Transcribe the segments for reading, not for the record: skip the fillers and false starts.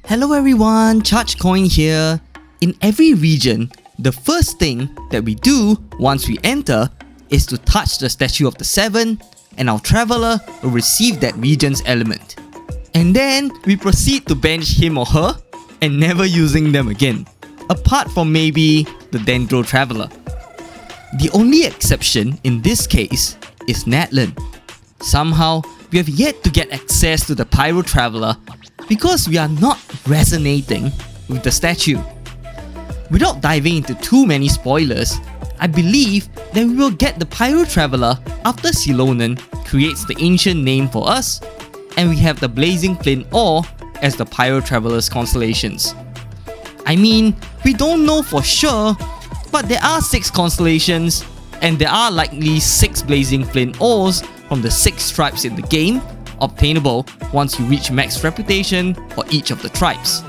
Hello everyone, ChargeCoin here. In every region, the first thing that we do once we enter is to touch the Statue of the Seven, and our traveler will receive that region's element. And then we proceed to bench him or her and never using them again, apart from maybe the Dendro Traveler. The only exception in this case is Natlan. Somehow, we have yet to get access to the Pyro Traveler because we are not resonating with the statue. Without diving into too many spoilers, I believe that we will get the Pyro Traveler after Silonen creates the ancient name for us, and we have the Blazing Flint Ore as the Pyro Traveler's constellations. I mean, we don't know for sure, but there are 6 constellations, and there are likely 6 Blazing Flint Ores from the 6 tribes in the game, obtainable once you reach max reputation for each of the tribes.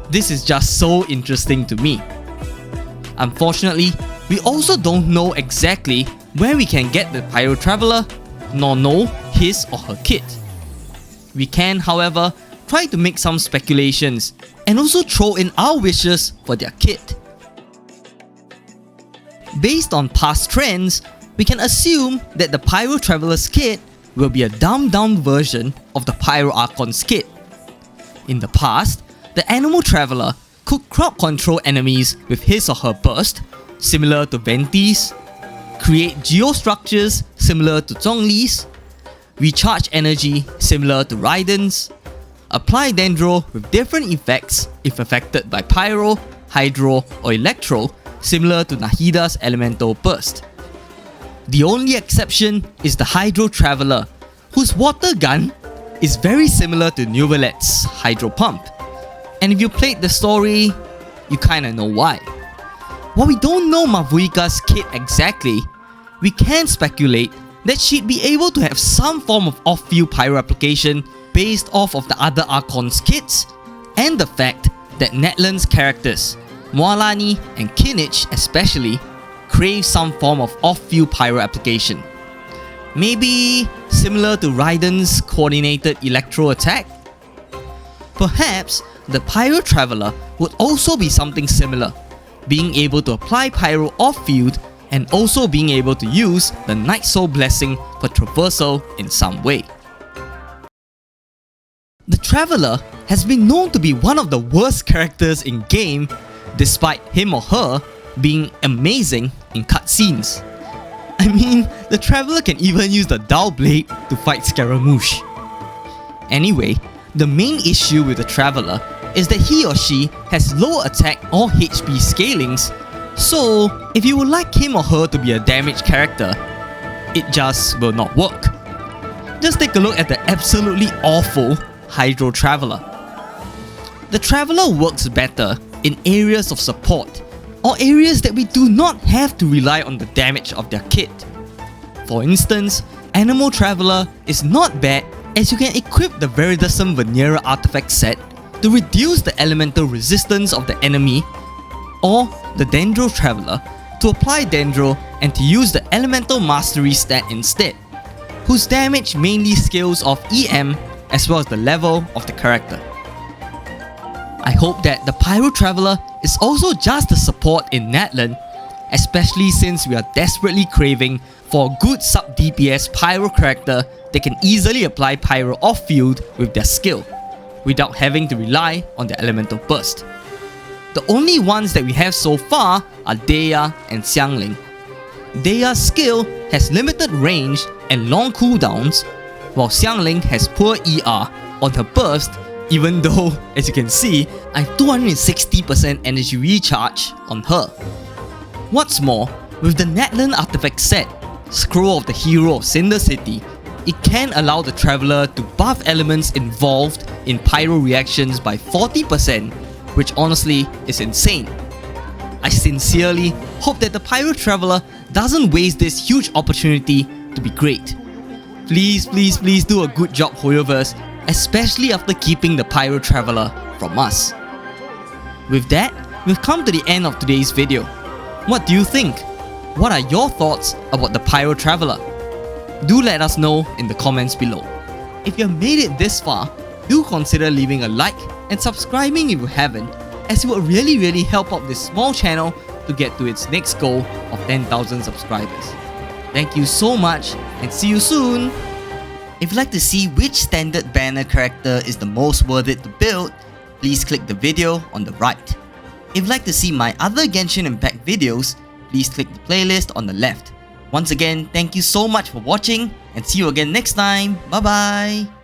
This is just so interesting to me. Unfortunately, we also don't know exactly where we can get the Pyro Traveler, nor know his or her kit. We can, however, try to make some speculations and also throw in our wishes for their kit. Based on past trends, we can assume that the Pyro Traveler's kit will be a dumbed down version of the Pyro Archon's kit. In the past, the Animal Traveler could crowd control enemies with his or her burst, similar to Venti's, create geostructures similar to Zhongli's, recharge energy similar to Raiden's, apply Dendro with different effects if affected by Pyro, Hydro or Electro, similar to Nahida's Elemental Burst. The only exception is the Hydro Traveler, whose water gun is very similar to Neuvalet's Hydro Pump. And if you played the story, you kinda know why. While we don't know Mavuika's kit exactly, we can speculate that she'd be able to have some form of off-field pyro application based off of the other Archon's kits, and the fact that Natlan's characters, Moalani and Kinich especially, crave some form of off-field pyro application. Maybe similar to Raiden's coordinated electro attack? Perhaps the Pyro Traveler would also be something similar, being able to apply pyro off-field and also being able to use the Night Soul Blessing for traversal in some way. The Traveler has been known to be one of the worst characters in game, despite him or her being amazing in cutscenes. I mean, the Traveler can even use the Dao Blade to fight Scaramouche. Anyway, the main issue with the Traveler is that he or she has low attack or HP scalings, so if you would like him or her to be a damage character, it just will not work. Just take a look at the absolutely awful Hydro Traveler. The Traveler works better in areas of support, or areas that we do not have to rely on the damage of their kit. For instance, Animal Traveler is not bad as you can equip the Viridescent Veneera artifact set to reduce the elemental resistance of the enemy, or the Dendro Traveler to apply Dendro and to use the Elemental Mastery stat instead, whose damage mainly scales off EM as well as the level of the character. I hope that the Pyro Traveler is also just a support in Natlan, especially since we are desperately craving for a good sub-DPS Pyro character that can easily apply Pyro off-field with their skill, without having to rely on their Elemental Burst. The only ones that we have so far are Deya and Xiangling. Deya's skill has limited range and long cooldowns, while Xiangling has poor ER on her burst, even though, as you can see, I have 260% energy recharge on her. What's more, with the Natlan artifact set, Scroll of the Hero of Cinder City, it can allow the Traveler to buff elements involved in pyro reactions by 40%, which honestly is insane. I sincerely hope that the Pyro Traveler doesn't waste this huge opportunity to be great. Please do a good job, Hoyoverse, especially after keeping the Pyro Traveler from us. With that, we've come to the end of today's video. What do you think? What are your thoughts about the Pyro Traveler? Do let us know in the comments below. If you have made it this far, do consider leaving a like and subscribing if you haven't, as it would really help out this small channel to get to its next goal of 10,000 subscribers. Thank you so much and see you soon! If you'd like to see which standard banner character is the most worth it to build, please click the video on the right. If you'd like to see my other Genshin Impact videos, please click the playlist on the left. Once again, thank you so much for watching and see you again next time. Bye bye!